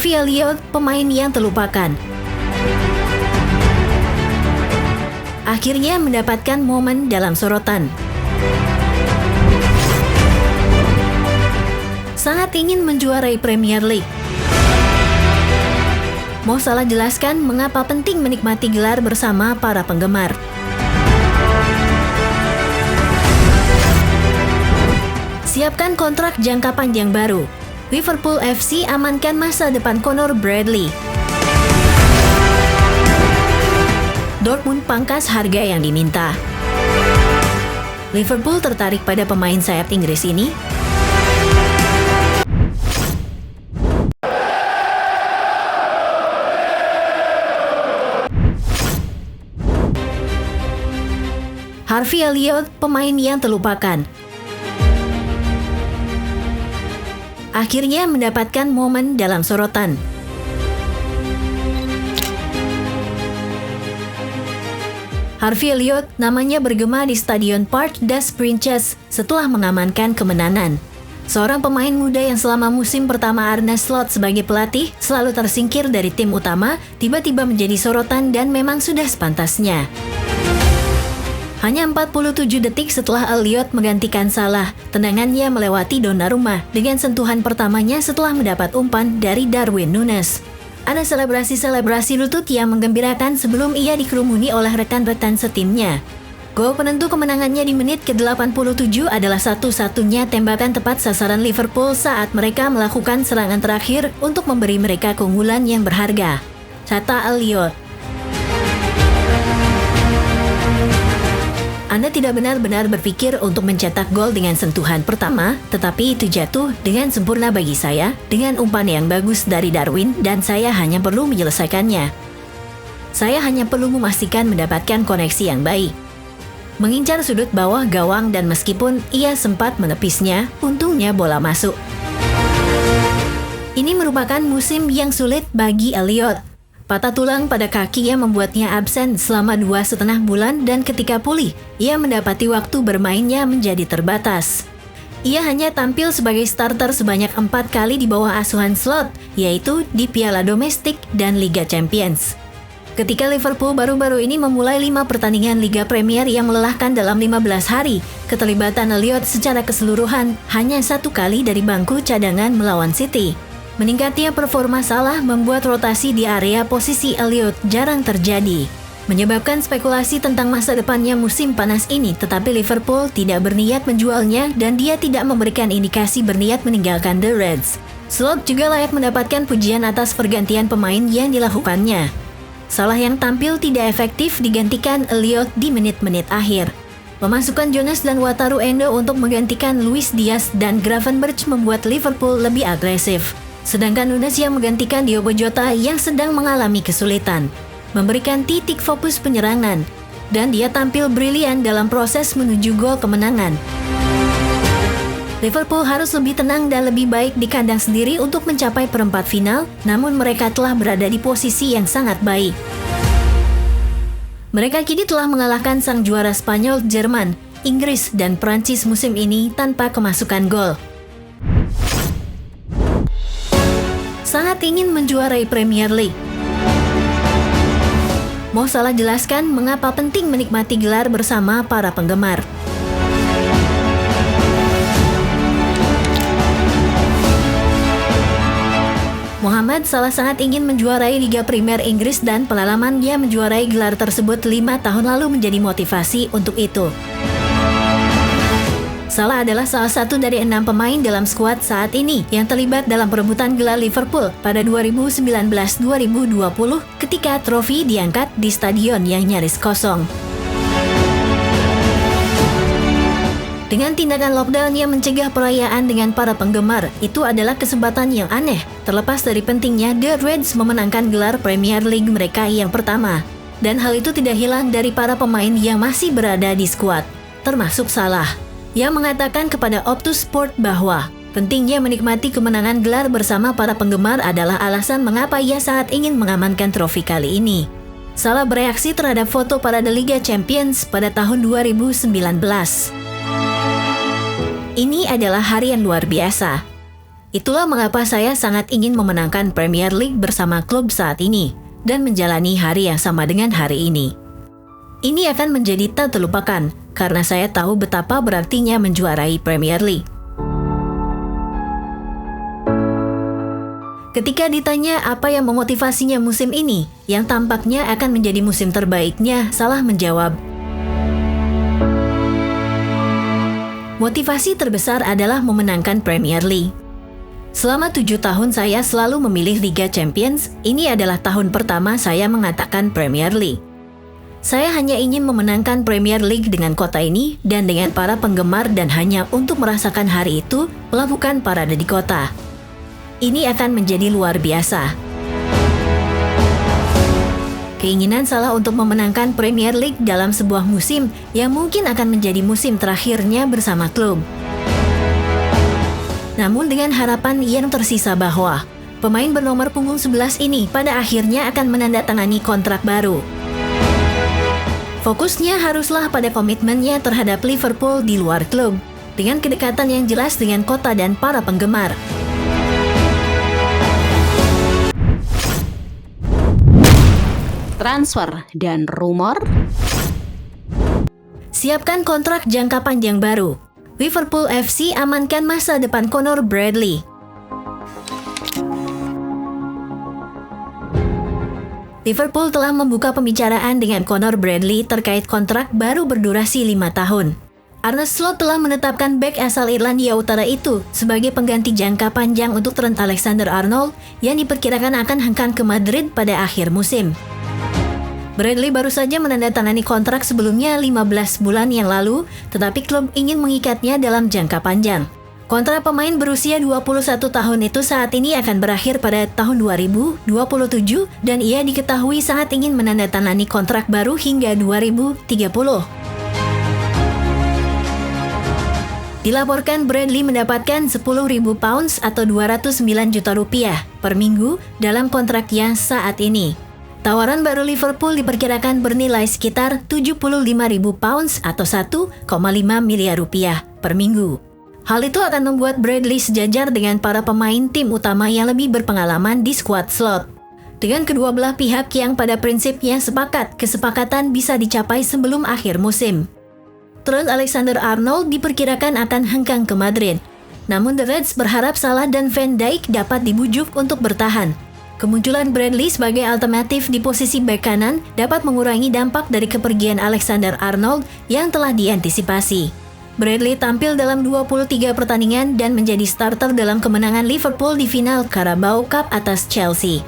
Harvey Elliott, pemain yang terlupakan, akhirnya mendapatkan momen dalam sorotan. Sangat ingin menjuarai Premier League. Mo Salah jelaskan mengapa penting menikmati gelar bersama para penggemar. Siapkan kontrak jangka panjang baru. Liverpool FC amankan masa depan Conor Bradley. Dortmund pangkas harga yang diminta. Liverpool tertarik pada pemain sayap Inggris ini. Harvey Elliott, pemain yang terlupakan, akhirnya mendapatkan momen dalam sorotan. Harvey Elliott namanya bergema di Stadion Parc des Princes setelah mengamankan kemenangan. Seorang pemain muda yang selama musim pertama Arne Slot sebagai pelatih selalu tersingkir dari tim utama, tiba-tiba menjadi sorotan dan memang sudah sepantasnya. Hanya 47 detik setelah Elliott menggantikan Salah, tendangannya melewati Donnarumma dengan sentuhan pertamanya setelah mendapat umpan dari Darwin Núñez. Ada selebrasi-selebrasi lutut yang menggembirakan sebelum ia dikerumuni oleh rekan-rekan setimnya. Gol penentu kemenangannya di menit ke-87 adalah satu-satunya tembakan tepat sasaran Liverpool saat mereka melakukan serangan terakhir untuk memberi mereka keunggulan yang berharga, kata Elliott. Anda tidak benar-benar berpikir untuk mencetak gol dengan sentuhan pertama, tetapi itu jatuh dengan sempurna bagi saya, dengan umpan yang bagus dari Darwin, dan saya hanya perlu menyelesaikannya. Saya hanya perlu memastikan mendapatkan koneksi yang baik. Mengincar sudut bawah gawang dan meskipun ia sempat menepisnya, untungnya bola masuk. Ini merupakan musim yang sulit bagi Elliott. Patah tulang pada kaki yang membuatnya absen selama 2,5 bulan dan ketika pulih, ia mendapati waktu bermainnya menjadi terbatas. Ia hanya tampil sebagai starter sebanyak 4 kali di bawah asuhan Slot, yaitu di Piala Domestik dan Liga Champions. Ketika Liverpool baru-baru ini memulai 5 pertandingan Liga Premier yang melelahkan dalam 15 hari, keterlibatan Elliott secara keseluruhan hanya 1 kali dari bangku cadangan melawan City. Meningkatnya performa Salah membuat rotasi di area posisi Elliott jarang terjadi, menyebabkan spekulasi tentang masa depannya musim panas ini, tetapi Liverpool tidak berniat menjualnya dan dia tidak memberikan indikasi berniat meninggalkan The Reds. Slot juga layak mendapatkan pujian atas pergantian pemain yang dilakukannya. Salah yang tampil tidak efektif digantikan Elliott di menit-menit akhir. Pemasukan Jonas dan Wataru Endo untuk menggantikan Luis Diaz dan Gravenberch membuat Liverpool lebih agresif. Sedangkan Núñez yang menggantikan Diogo Jota yang sedang mengalami kesulitan, memberikan titik fokus penyerangan, dan dia tampil brilian dalam proses menuju gol kemenangan. Liverpool harus lebih tenang dan lebih baik di kandang sendiri untuk mencapai perempat final, namun mereka telah berada di posisi yang sangat baik. Mereka kini telah mengalahkan sang juara Spanyol, Jerman, Inggris, dan Prancis musim ini tanpa kemasukan gol. Sangat ingin menjuarai Premier League. Mo Salah jelaskan mengapa penting menikmati gelar bersama para penggemar. Mohamed Salah sangat ingin menjuarai Liga Premier Inggris dan pengalamannya menjuarai gelar tersebut 5 tahun lalu menjadi motivasi untuk itu. Salah adalah salah satu dari 6 pemain dalam skuad saat ini yang terlibat dalam perebutan gelar Liverpool pada 2019-2020 ketika trofi diangkat di stadion yang nyaris kosong. Dengan tindakan lockdown yang mencegah perayaan dengan para penggemar, itu adalah kesempatan yang aneh, terlepas dari pentingnya The Reds memenangkan gelar Premier League mereka yang pertama. Dan hal itu tidak hilang dari para pemain yang masih berada di skuad, termasuk Salah, yang mengatakan kepada Optus Sport bahwa pentingnya menikmati kemenangan gelar bersama para penggemar adalah alasan mengapa ia sangat ingin mengamankan trofi kali ini. Salah bereaksi terhadap foto parade Liga Champions pada tahun 2019. Ini adalah hari yang luar biasa. Itulah mengapa saya sangat ingin memenangkan Premier League bersama klub saat ini dan menjalani hari yang sama dengan hari ini. Ini akan menjadi tak terlupakan karena saya tahu betapa berartinya menjuarai Premier League. Ketika ditanya apa yang memotivasinya musim ini, yang tampaknya akan menjadi musim terbaiknya, Salah menjawab, "Motivasi terbesar adalah memenangkan Premier League. Selama 7 tahun saya selalu memilih Liga Champions, ini adalah tahun pertama saya mengatakan Premier League. Saya hanya ingin memenangkan Premier League dengan kota ini dan dengan para penggemar dan hanya untuk merasakan hari itu melakukan parade di kota. Ini akan menjadi luar biasa." Keinginan Salah untuk memenangkan Premier League dalam sebuah musim yang mungkin akan menjadi musim terakhirnya bersama klub. Namun dengan harapan yang tersisa bahwa pemain bernomor punggung 11 ini pada akhirnya akan menandatangani kontrak baru. Fokusnya haruslah pada komitmennya terhadap Liverpool di luar klub, dengan kedekatan yang jelas dengan kota dan para penggemar. Transfer dan rumor. Siapkan kontrak jangka panjang baru. Liverpool FC amankan masa depan Conor Bradley. Liverpool telah membuka pembicaraan dengan Conor Bradley terkait kontrak baru berdurasi 5 tahun. Arne Slot telah menetapkan bek asal Irlandia Utara itu sebagai pengganti jangka panjang untuk Trent Alexander-Arnold yang diperkirakan akan hengkang ke Madrid pada akhir musim. Bradley baru saja menandatangani kontrak sebelumnya 15 bulan yang lalu, tetapi klub ingin mengikatnya dalam jangka panjang. Kontrak pemain berusia 21 tahun itu saat ini akan berakhir pada tahun 2027 dan ia diketahui sangat ingin menandatangani kontrak baru hingga 2030. Dilaporkan Bradley mendapatkan 10.000 pounds atau 209 juta rupiah per minggu dalam kontraknya saat ini. Tawaran baru Liverpool diperkirakan bernilai sekitar 75.000 pounds atau 1,5 miliar rupiah per minggu. Hal itu akan membuat Bradley sejajar dengan para pemain tim utama yang lebih berpengalaman di skuad Slot. Dengan kedua belah pihak yang pada prinsipnya sepakat, kesepakatan bisa dicapai sebelum akhir musim. Trent Alexander-Arnold diperkirakan akan hengkang ke Madrid. Namun The Reds berharap Salah dan Van Dijk dapat dibujuk untuk bertahan. Kemunculan Bradley sebagai alternatif di posisi bek kanan dapat mengurangi dampak dari kepergian Alexander-Arnold yang telah diantisipasi. Bradley tampil dalam 23 pertandingan dan menjadi starter dalam kemenangan Liverpool di final Carabao Cup atas Chelsea.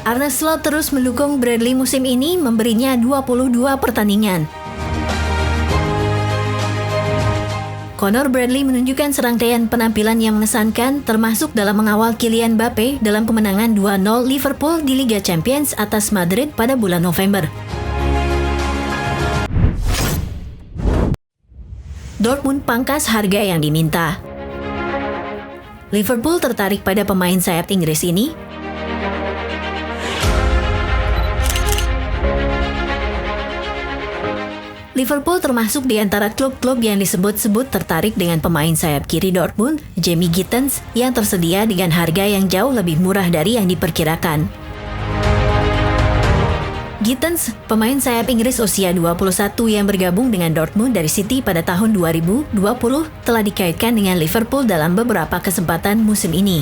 Arne Slot terus mendukung Bradley musim ini, memberinya 22 pertandingan. Conor Bradley menunjukkan serangkaian penampilan yang mengesankan, termasuk dalam mengawal Kylian Mbappe dalam kemenangan 2-0 Liverpool di Liga Champions atas Madrid pada bulan November. Dortmund pangkas harga yang diminta. Liverpool tertarik pada pemain sayap Inggris ini. Liverpool termasuk di antara klub-klub yang disebut-sebut tertarik dengan pemain sayap kiri Dortmund, Jamie Gittens, yang tersedia dengan harga yang jauh lebih murah dari yang diperkirakan. Gittens, pemain sayap Inggris usia 21 yang bergabung dengan Dortmund dari City pada tahun 2020, telah dikaitkan dengan Liverpool dalam beberapa kesempatan musim ini.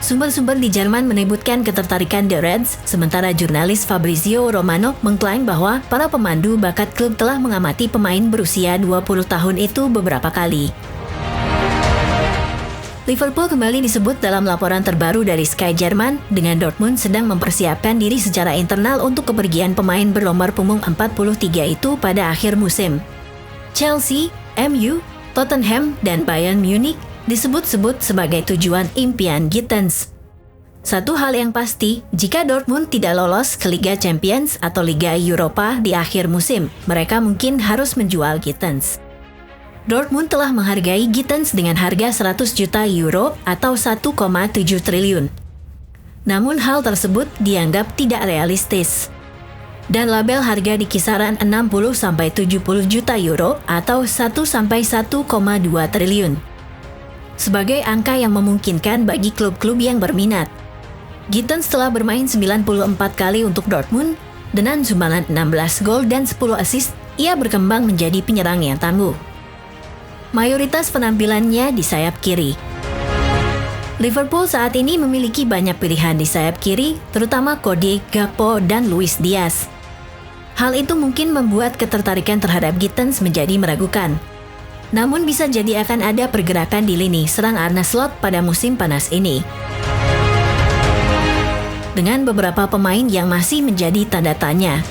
Sumber-sumber di Jerman menyebutkan ketertarikan The Reds, sementara jurnalis Fabrizio Romano mengklaim bahwa para pemandu bakat klub telah mengamati pemain berusia 20 tahun itu beberapa kali. Liverpool kembali disebut dalam laporan terbaru dari Sky Jerman dengan Dortmund sedang mempersiapkan diri secara internal untuk kepergian pemain bernomor punggung 43 itu pada akhir musim. Chelsea, MU, Tottenham, dan Bayern Munich disebut-sebut sebagai tujuan impian Gittens. Satu hal yang pasti, jika Dortmund tidak lolos ke Liga Champions atau Liga Eropa di akhir musim, mereka mungkin harus menjual Gittens. Dortmund telah menghargai Gittens dengan harga 100 juta euro atau 1,7 triliun. Namun hal tersebut dianggap tidak realistis. Dan label harga di kisaran 60-70 juta euro atau 1-1,2 triliun. sebagai angka yang memungkinkan bagi klub-klub yang berminat. Gittens telah bermain 94 kali untuk Dortmund dengan sumbangan 16 gol dan 10 assist. Ia berkembang menjadi penyerang yang tangguh. Mayoritas penampilannya di sayap kiri. Liverpool saat ini memiliki banyak pilihan di sayap kiri, terutama Cody Gakpo dan Luis Diaz. Hal itu mungkin membuat ketertarikan terhadap Gittens menjadi meragukan. Namun bisa jadi akan ada pergerakan di lini serang Arne Slot pada musim panas ini. Dengan beberapa pemain yang masih menjadi tanda tanya.